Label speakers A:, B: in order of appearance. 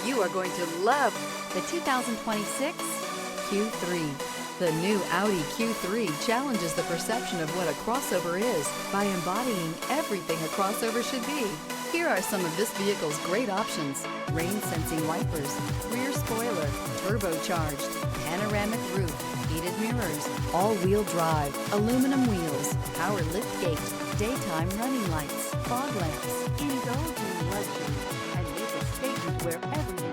A: You are going to love the 2026 Q3. The new Audi Q3 challenges the perception of what a crossover is by embodying everything a crossover should be. Here are some of this vehicle's great options: rain-sensing wipers, rear spoiler, turbocharged, panoramic roof, heated mirrors, all-wheel drive, aluminum wheels, power liftgate, daytime running lights, fog lamps. Indulge in luxury and make a statement wherever you